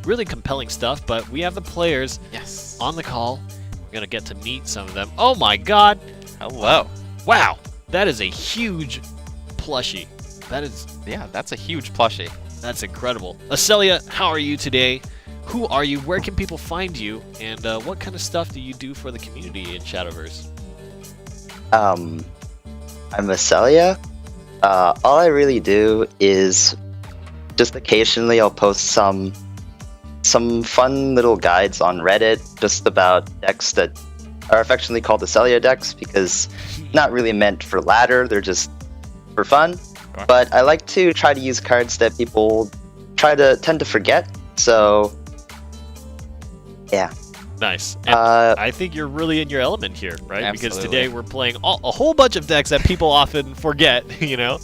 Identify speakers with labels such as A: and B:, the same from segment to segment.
A: really compelling stuff, but we have the players on the call. We're going to get to meet some of them. Oh my god!
B: Hello.
A: Wow! That is a huge plushie. That is...
B: Yeah, that's a huge plushie.
A: That's incredible. Aselia, how are you today? Who are you? Where can people find you? And what kind of stuff do you do for the community in Shadowverse?
C: I'm Aselia. All I really do is just occasionally I'll post some fun little guides on Reddit just about decks that are affectionately called Aselia decks because not really meant for ladder, they're just for fun.
B: Sure.
C: But I like to try to use cards that people tend to forget. So yeah.
A: Nice. And I think you're really in your element here, right?
B: Absolutely.
A: Because today we're playing a whole bunch of decks that people often forget, you know?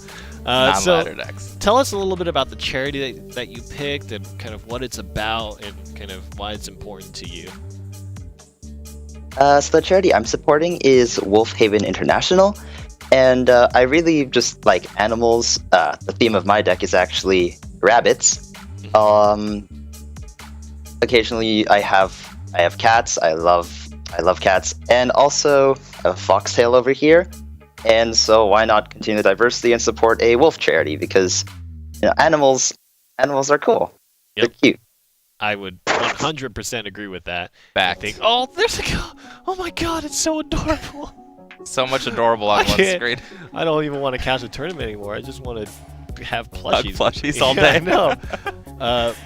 B: Non-ladder decks.
A: Tell us a little bit about the charity that you picked and kind of what it's about and kind of why it's important to you.
C: So the charity I'm supporting is Wolf Haven International, and I really just like animals. The theme of my deck is actually rabbits. Occasionally I have cats. I love cats, and also a foxtail over here. And so why not continue the diversity and support a wolf charity? Because animals are cool.
A: Yep.
C: They're cute.
A: I would 100% agree with that.
B: Back.
A: I think, oh, there's a oh my god, it's so adorable.
B: So much adorable on one screen.
A: I don't even want to catch a tournament anymore. I just want to have plushies.
B: Plushies all day.
A: I know.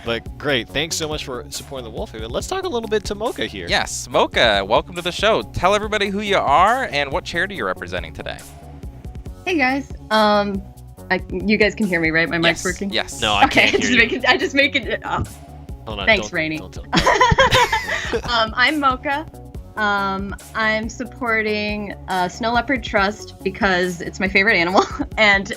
A: But great. Thanks so much for supporting the Wolf Haven. Let's talk a little bit to Mocha here.
B: Yes, Mocha, welcome to the show. Tell everybody who you are and what charity you're representing today.
D: Hey guys. You guys can hear me, right? My mic's working?
B: Yes.
A: No, I can't hear you.
D: I just make it up.
A: Hold on,
D: Thanks, Rainey. I'm Mocha. I'm supporting Snow Leopard Trust because it's my favorite animal, and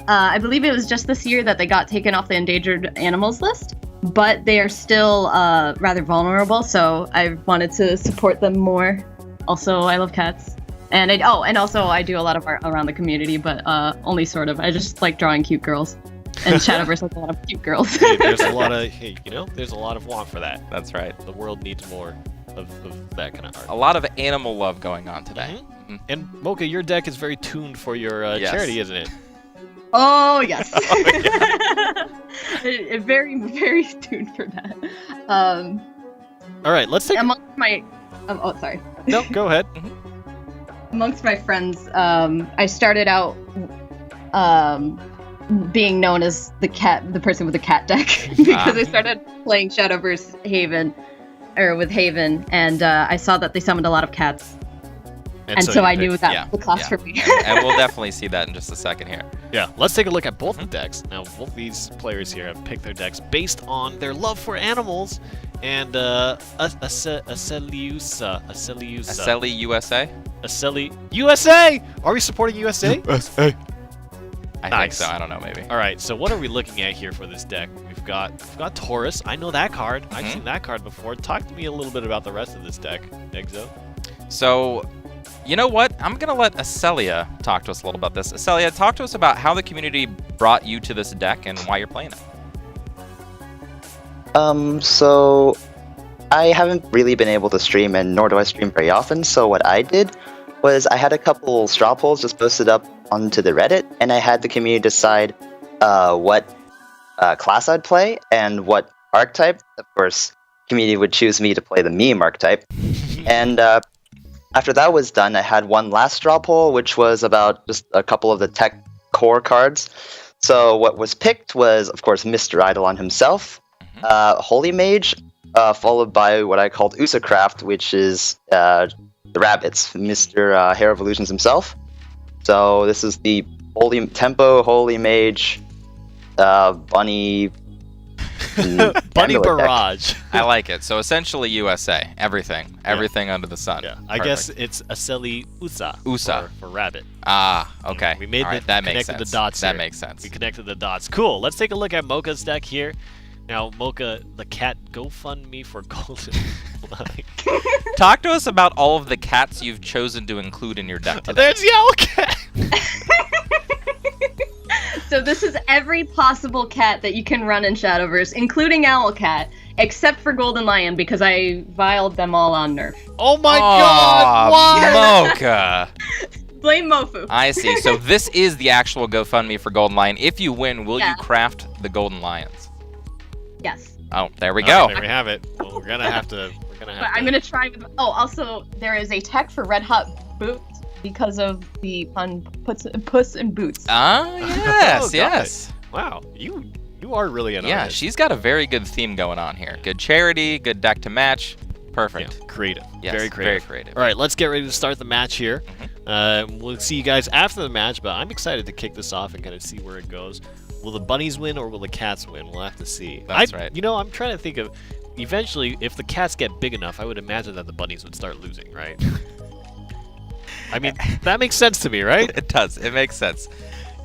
D: I believe it was just this year that they got taken off the endangered animals list, but they are still rather vulnerable, so I wanted to support them more. Also, I love cats. And also I do a lot of art around the community, but only sort of. I just like drawing cute girls. And Shadowverse has a lot of cute girls.
A: Hey, there's a lot of there's a lot of want for that.
B: That's right.
A: The world needs more of that kind of art.
B: A lot of animal love going on today.
A: Mm-hmm. And Mocha, your deck is very tuned for your charity, isn't it?
D: Oh yes. Very, very tuned for that.
A: All right, let's take.
D: Amongst my, sorry.
A: No, go ahead.
D: Amongst my friends, I started out being known as the person with the cat deck because I started playing Shadowverse Haven, with Haven, and I saw that they summoned a lot of cats, and so I knew that was the class for me.
B: And we'll definitely see that in just a second here.
A: Yeah, let's take a look at both the decks. Now, both these players here have picked their decks based on their love for animals, and Aselia
B: USA?
A: Aselia USA! Are we supporting USA?
B: USA. I think
A: Nice.
B: so. I don't know, maybe.
A: All right, so what are we looking at here for this deck? We've got Taurus. I know that card. I've seen that card before. Talk to me a little bit about the rest of this deck, Exo.
B: So, you know what? I'm going to let Aselia talk to us a little about this. Aselia, talk to us about how the community brought you to this deck and why you're playing it.
C: So I haven't really been able to stream, and nor do I stream very often, so what I did was I had a couple straw polls just posted up onto the Reddit, and I had the community decide what class I'd play and what archetype. Of course, community would choose me to play the meme archetype. And after that was done, I had one last straw poll, which was about just a couple of the tech core cards. So what was picked was, of course, Mr. Eidolon himself, Holy Mage, followed by what I called Usacraft, which is the rabbits, Mr. Hair of Illusions himself. So this is the Holy Tempo, Holy Mage, Bunny...
A: Bunny Barrage.
B: I like it. So essentially USA. Everything under the sun.
A: Yeah, I guess it's Aselia USA.
B: USA.
A: For rabbit.
B: Ah, okay.
A: We made
B: that makes
A: connected
B: sense.
A: the dots
B: That
A: here.
B: makes sense.
A: We connected the dots. Cool. Let's take a look at Mocha's deck here. Now, Mocha, the cat, GoFundMe for Golden.
B: Talk to us about all of the cats you've chosen to include in your deck today.
A: There's Yellow Cat.
D: So this is every possible cat that you can run in Shadowverse, including Owl Cat. Except for Golden Lion, because I viled them all on Nerf.
A: Oh my god! Why?
B: Mocha!
D: Blame Mofu.
B: I see. So this is the actual GoFundMe for Golden Lion. If you win, will you craft the Golden Lions?
D: Yes.
B: Oh, there we go.
A: There we have it. Well, we're gonna have to.
D: I'm gonna try with. Oh, also there is a tech for Red Hot Boots because of the pun Puss in Boots.
B: Ah, yes,
A: Oh,
B: yes.
A: Wow, you are really an
B: Yeah,
A: artist.
B: she's got a very good theme going on here. Good charity, good deck to match. Perfect.
A: Yeah, creative.
B: Yes,
A: very creative.
B: Very creative.
A: All right, let's get ready to start the match here. We'll see you guys after the match, but I'm excited to kick this off and kind of see where it goes. Will the bunnies win or will the cats win? We'll have to see.
B: That's right.
A: You know, I'm trying to think of, eventually, if the cats get big enough, I would imagine that the bunnies would start losing, right? I mean, that makes sense to me, right?
B: It does. It makes sense.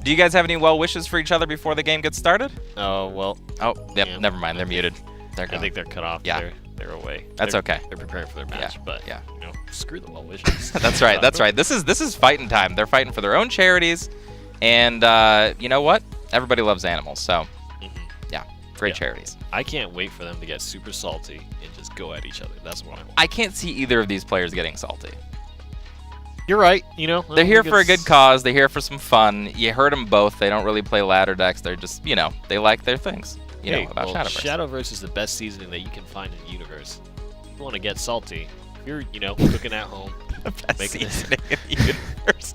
B: Do you guys have any well wishes for each other before the game gets started?
A: Oh, well.
B: Oh, yep.
A: Yeah.
B: Never mind. They're muted. They're
A: I
B: gone.
A: think they're cut off.
B: Yeah.
A: They're away.
B: That's okay.
A: They're preparing for their match, but
B: yeah.
A: you know, screw the well wishes.
B: That's right. That's right. This is fighting time. They're fighting for their own charities, and you know what? Everybody loves animals, so yeah, great charities.
A: I can't wait for them to get super salty and just go at each other. That's what I want.
B: I can't see either of these players getting salty.
A: You're right. You know,
B: They're here for a good cause. They're here for some fun. You heard them both. They don't really play ladder decks. They're just, you know, they like their things. You know about Shadowverse.
A: Shadowverse is the best seasoning that you can find in the universe. If you want to get salty, if you're, you know, cooking at home, making
B: seasoning in the universe.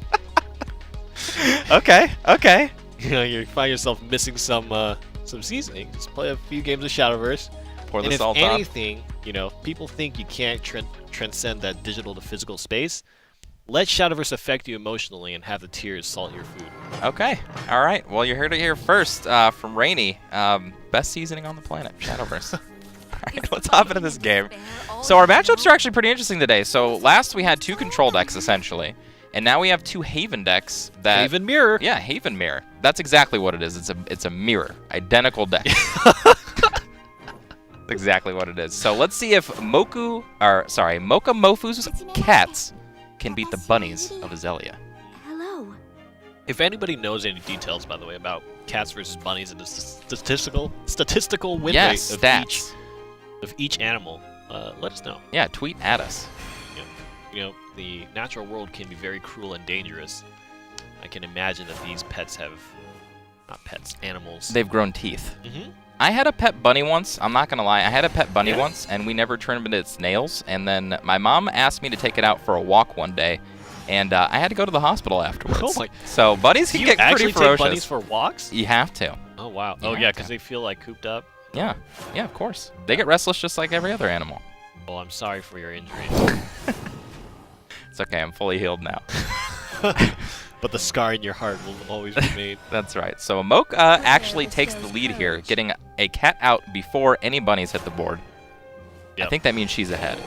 B: Okay.
A: You know, you find yourself missing some seasoning. Just play a few games of Shadowverse.
B: Pour the
A: and
B: salt
A: if
B: on.
A: anything, you know, people think you can't transcend that digital to physical space. Let Shadowverse affect you emotionally and have the tears salt your food.
B: Okay. All right. Well, you heard it here first from Rainy. Best seasoning on the planet, Shadowverse. All right, let's hop into this game. So our matchups are actually pretty interesting today. So last we had 2 control decks, essentially. And now we have 2 Haven decks.
A: Haven Mirror.
B: Yeah, Haven Mirror. That's exactly what it is. It's a mirror. Identical deck. That's exactly what it is. So let's see if MochaMofu's cats can beat the bunnies of Aselia.
E: Hello.
A: If anybody knows any details, by the way, about cats versus bunnies and the statistical win rate of each animal, let us know.
B: Yeah, tweet at us.
A: You know, the natural world can be very cruel and dangerous. I can imagine that these pets have, not pets, animals.
B: They've grown teeth.
A: Mm-hmm.
B: I had a pet bunny once. I'm not going to lie. I had a pet bunny once, and we never turned into its nails. And then my mom asked me to take it out for a walk one day, and I had to go to the hospital afterwards.
A: Oh my.
B: So bunnies can get pretty ferocious.
A: You actually take bunnies for walks?
B: You have to.
A: Oh, wow.
B: You
A: Oh,
B: have
A: yeah,
B: to.
A: because they feel like cooped up?
B: Yeah. Yeah, of course. They get restless just like every other animal.
A: Well, I'm sorry for your injury.
B: It's okay. I'm fully healed now.
A: But the scar in your heart will always remain.
B: That's right. So Mocha actually takes the lead here, getting a cat out before any bunnies hit the board.
A: Yep.
B: I think that means she's ahead.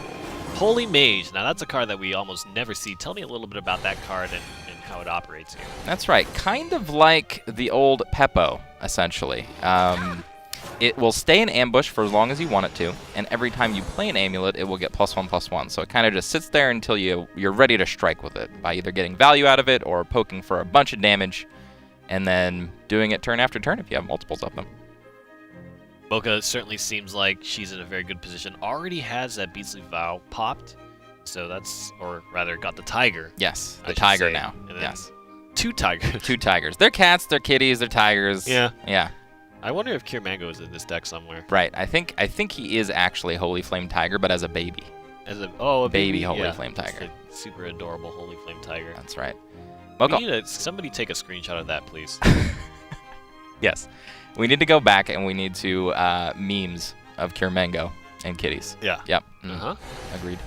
A: Holy Mage. Now, that's a card that we almost never see. Tell me a little bit about that card and how it operates here.
B: That's right. Kind of like the old Peppo, essentially. It will stay in ambush for as long as you want it to, and every time you play an amulet, it will get +1/+1. So it kind of just sits there until you're ready to strike with it by either getting value out of it or poking for a bunch of damage, and then doing it turn after turn if you have multiples of them.
A: Mocha certainly seems like she's in a very good position. Already has that Beastly Vow popped, so that's, or rather got the tiger.
B: Yes,
A: I
B: the
A: should
B: tiger
A: say.
B: now.
A: And then
B: Yes.
A: 2 tigers.
B: 2 tigers. They're cats, they're kitties, they're tigers.
A: Yeah.
B: Yeah.
A: I wonder if Cure Mango is in this deck somewhere.
B: Right. I think he is actually Holy Flame Tiger, but as a baby.
A: As a
B: baby Holy
A: yeah,
B: Flame
A: just
B: Tiger.
A: a super adorable Holy Flame Tiger.
B: That's right.
A: We
B: Mocha.
A: need somebody take a screenshot of that, please.
B: Yes. We need to go back and we need to memes of Cure Mango and kitties.
A: Yeah.
B: Yep.
A: Uh-huh.
B: Agreed.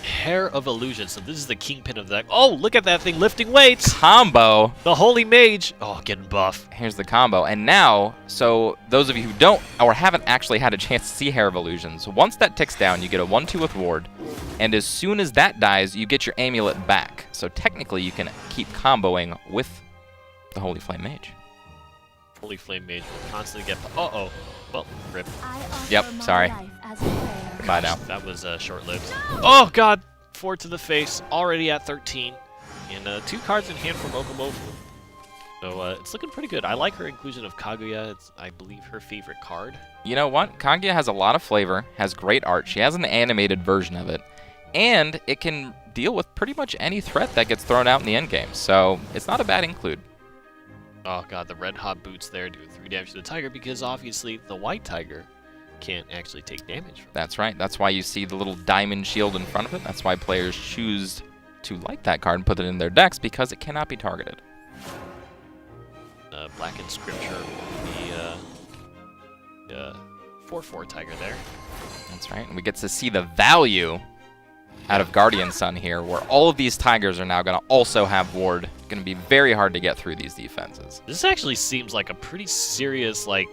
A: Hair of Illusion. So this is the kingpin of the deck. Oh, look at that thing lifting weights.
B: Combo.
A: The Holy Mage. Oh, getting buff.
B: Here's the combo. And now, so those of you who don't or haven't actually had a chance to see Hair of Illusions, once that ticks down, you get a 1/2 with Ward. And as soon as that dies, you get your amulet back. So technically, you can keep comboing with the Holy Flame Mage.
A: Holy Flame Mage will constantly get... Uh-oh. Well, rip.
B: Yep, sorry. Bye now.
A: That was short-lived. Oh, God. 4 to the face. Already at 13. And 2 cards in hand for MochaMofu. So it's looking pretty good. I like her inclusion of Kaguya. It's, I believe, her favorite card.
B: You know what? Kaguya has a lot of flavor, has great art. She has an animated version of it, and it can deal with pretty much any threat that gets thrown out in the endgame. So it's not a bad include.
A: Oh god, the red hot boots there do 3 damage to the tiger because obviously the white tiger can't actually take damage from it.
B: That's right. That's why you see the little diamond shield in front of it. That's why players choose to like that card and put it in their decks because it cannot be targeted.
A: Blackened Scripture with the 4/4 tiger there.
B: That's right. And we get to see the value out of Guardian Sun here, where all of these tigers are now going to also have ward. It's going to be very hard to get through these defenses.
A: This actually seems like a pretty serious, like,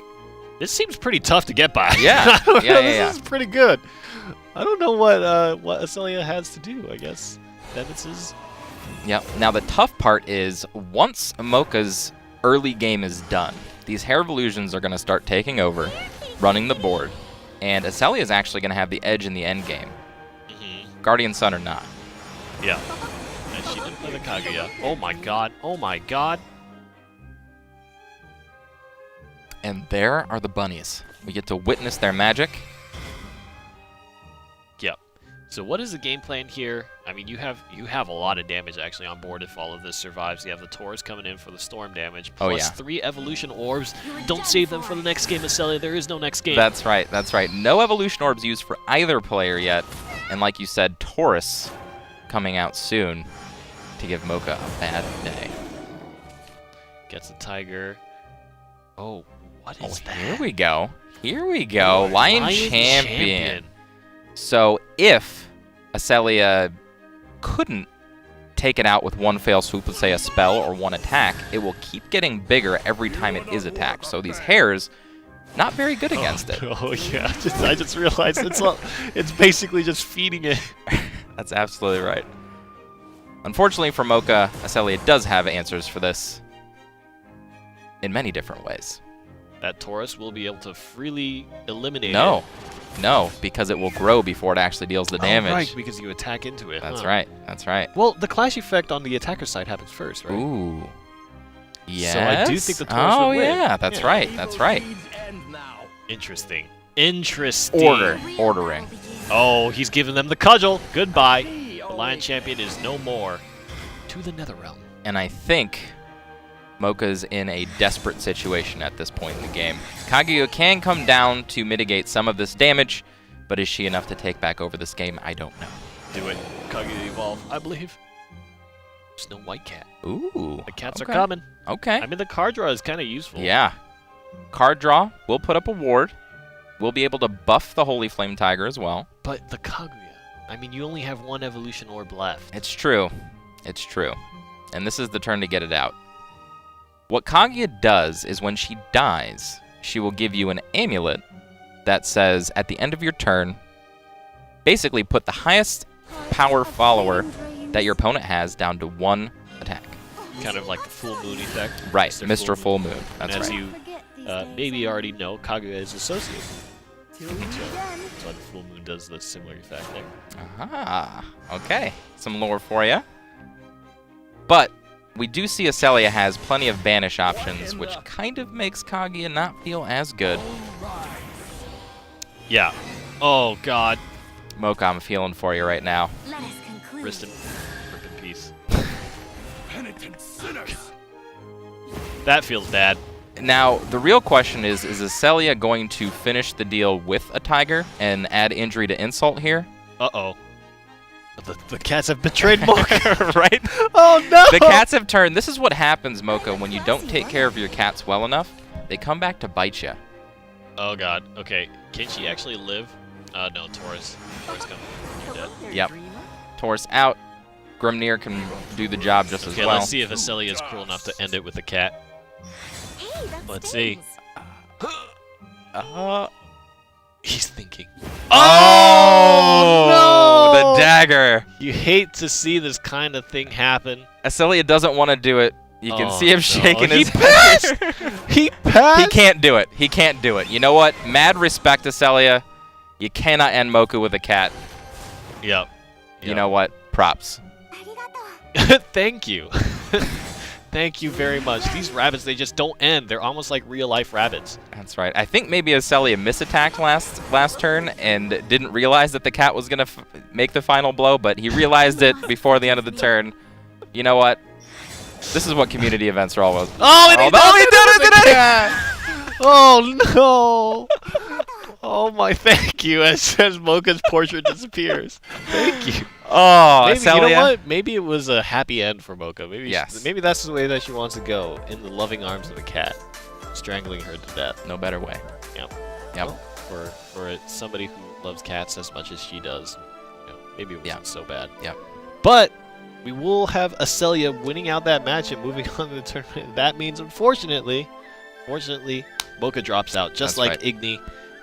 A: this seems pretty tough to get by.
B: Yeah.
A: This is pretty good. I don't know what Aselia has to do, I guess. Defenses.
B: Yep. Now the tough part is once Mocha's early game is done, these Hair Evolutions are going to start taking over, running the board, and Aselia is actually going to have the edge in the end game. Guardian Sun or not.
A: Yeah. And she didn't play the Kaguya. Oh my god. Oh my god.
B: And there are the bunnies. We get to witness their magic.
A: Yep. So what is the game plan here? I mean, you have a lot of damage actually on board if all of this survives. You have the Taurus coming in for the storm damage, plus 3 evolution orbs. Don't save them for the next game, Aselia. There is no next game.
B: That's right. That's right. No evolution orbs used for either player yet. And like you said, Taurus coming out soon to give Mocha a bad day.
A: Gets the tiger. Oh, what is that?
B: Here we go. Here we go. Lion Champion. So if Aselia couldn't take it out with one fail swoop, let's say a spell or one attack, it will keep getting bigger every time it is attacked. So these hairs, not very good against it.
A: Oh yeah, I just realized it's basically just feeding it.
B: That's absolutely right. Unfortunately for Mocha, Aselia does have answers for this in many different ways.
A: That Taurus will be able to freely eliminate it.
B: No, because it will grow before it actually deals the damage.
A: Oh, right, because you attack into it.
B: That's right. That's right.
A: Well, the clash effect on the attacker side happens first, right?
B: Ooh. Yes.
A: So I do think the Taurus would win.
B: Yeah, that's right. That's right.
A: Interesting. Interesting.
B: Ordering.
A: Oh, he's giving them the cudgel. Goodbye. The Lion Champion is no more. To the Netherrealm.
B: And I think Mocha's in a desperate situation at this point in the game. Kaguya can come down to mitigate some of this damage, but is she enough to take back over this game? I don't know.
A: Do it. Kaguya evolve, I believe. There's no white cat.
B: Ooh.
A: The cats are coming.
B: Okay.
A: I mean, the card draw is kind of useful.
B: Yeah. Card draw. We'll put up a ward. We'll be able to buff the Holy Flame Tiger as well.
A: But the Kaguya, I mean, you only have one evolution orb left.
B: It's true. It's true. And this is the turn to get it out. What Kaguya does is when she dies, she will give you an amulet that says, at the end of your turn, basically put the highest power follower that your opponent has down to 1 attack.
A: Kind of like the full moon effect.
B: Right, Mr. Full Moon. That's
A: and as
B: right.
A: you maybe already know, Kaguya is associated with each other. So the full moon does the similar effect there.
B: Aha. Okay. Some lore for you. But we do see Aselia has plenty of banish options, which kind of makes Kaguya not feel as good.
A: Yeah. Oh, God.
B: Mocha, I'm feeling for you right now.
A: Rest in peace. That feels bad.
B: Now, the real question is Aselia going to finish the deal with a tiger and add injury to insult here?
A: Uh-oh. The cats have betrayed Mocha.
B: Right?
A: Oh, no!
B: The cats have turned. This is what happens, Mocha, when you don't take care of your cats well enough. They come back to bite you.
A: Oh, God. Okay. Can she actually live? No, Taurus. Taurus coming. You're dead.
B: Yep. Taurus out. Grimnir can do the job just as well.
A: Okay, let's see if Aselia is cruel enough to end it with a cat. Let's see. He's thinking.
B: Oh, no! The dagger.
A: You hate to see this kind of thing happen.
B: Aselia doesn't want to do it. You can see him shaking his
A: passed! He passed!
B: He can't do it. He can't do it. You know what? Mad respect, Aselia. You cannot end Mocha with a cat.
A: Yep.
B: You know what? Props.
A: Thank you. Thank you very much. These rabbits, they just don't end. They're almost like real-life rabbits.
B: That's right. I think maybe Aselia misattacked last turn and didn't realize that the cat was going to make the final blow, but he realized it before the end of the turn. You know what? This is what community events are all about.
A: Oh, and he did it! Oh, no. Oh, my thank you, as Mocha's portrait disappears. Thank you.
B: Oh,
A: maybe,
B: Aselia.
A: you know what? Maybe it was a happy end for Mocha. Maybe maybe that's the way that she wants to go, in the loving arms of a cat, strangling her to death.
B: No better way.
A: Yep.
B: Yep.
A: Well, for somebody who loves cats as much as she does, maybe it wasn't so bad.
B: Yep.
A: But we will have Aselia winning out that match and moving on to the tournament. That means, unfortunately, Mocha drops out, just like Igni.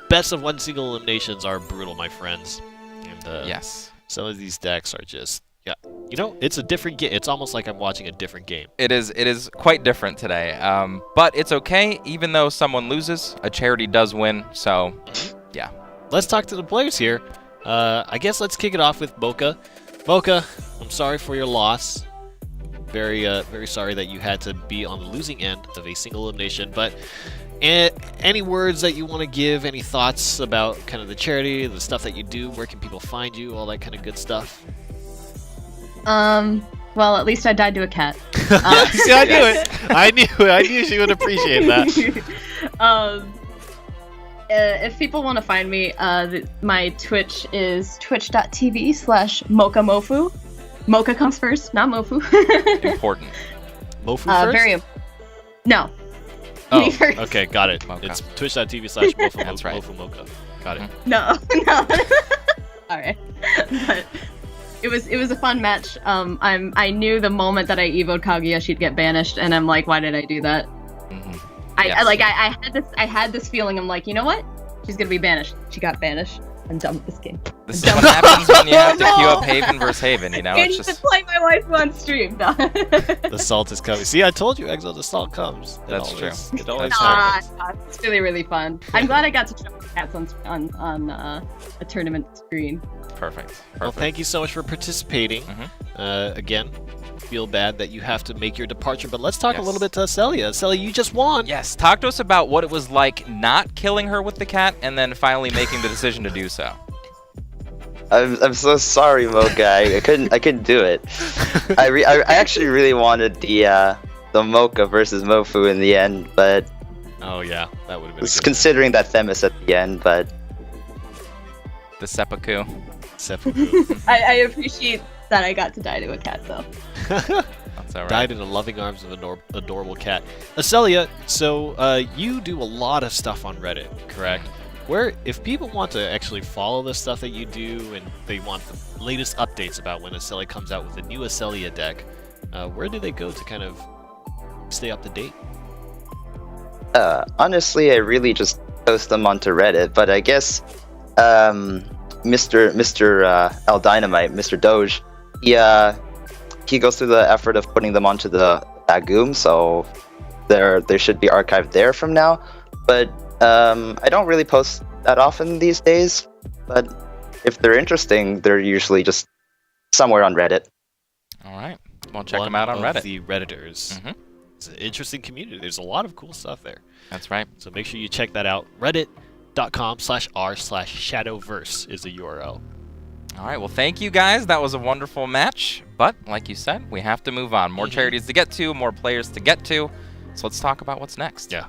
A: Best of one single eliminations are brutal, my friends. And
B: yes.
A: Some of these decks are just, it's a different game. It's almost like I'm watching a different game.
B: It is quite different today. But it's okay. Even though someone loses, a charity does win. So, yeah.
A: Let's talk to the players here. I guess let's kick it off with Mocha. Mocha, I'm sorry for your loss. Very sorry that you had to be on the losing end of a single elimination. But any words that you want to give, any thoughts about kind of the charity, the stuff that you do, where can people find you, all that kind of good stuff?
D: Well, at least I died to a cat.
A: See, I knew it. I knew she would appreciate that.
D: If people want to find me, my Twitch is twitch.tv/MochaMofu. Mocha comes first, not Mofu.
B: Important.
A: Mofu first?
D: No.
A: Oh, okay, got it.
B: Mocha.
A: It's twitch.tv/Mofu.
B: That's right.
A: Mofu Mocha. Got it.
D: No. Alright. But it was a fun match. I knew the moment that I evoed Kaguya she'd get banished, and I'm like, why did I do that?
B: Mm-hmm.
D: I had this feeling. I'm like, you know what? She's gonna be banished. She got banished. I'm done with this game.
B: This is what happens when you have to queue up Haven versus Haven, you know?
D: Can't
B: It's
D: even
B: just...
D: play my wife on stream. No.
A: The salt is coming. See, I told you, Exo, the salt comes.
B: That's true.
A: It always
D: Nah,
A: happens.
D: it's really, really fun. I'm glad I got to show cats on a tournament screen.
B: Perfect.
A: Well, thank you so much for participating. Again, feel bad that you have to make your departure, but let's talk a little bit to Aselia. Aselia, you just won.
B: Yes, talk to us about what it was like not killing her with the cat and then finally making the decision to do so.
C: I'm so sorry, Mocha. I couldn't do it. I actually really wanted the Mocha versus Mofu in the end, but
A: oh yeah, that would have been.
C: Considering that Themis at the end, but
B: the seppuku.
D: I appreciate that I got to die to a cat though.
B: That's all right.
A: Died in the loving arms of an adorable cat. Aselia, so you do a lot of stuff on Reddit, correct? Where, if people want to actually follow the stuff that you do and they want the latest updates about when Aselia comes out with a new Aselia deck, where do they go to kind of stay up to date?
C: Honestly, I really just post them onto Reddit, but I guess Mr. L Dynamite, Mr. Doge, he goes through the effort of putting them onto the Agum, so they should be archived there from now. But I don't really post that often these days, but if they're interesting, they're usually just somewhere on Reddit.
B: All right. Well, check them out on Reddit.
A: The Redditors. It's an interesting community. There's a lot of cool stuff there.
B: That's right.
A: So make sure you check that out. Reddit.com/r/Shadowverse is the URL.
B: All right. Well, thank you guys. That was a wonderful match. But like you said, we have to move on. More charities to get to, more players to get to. So let's talk about what's next.
A: Yeah.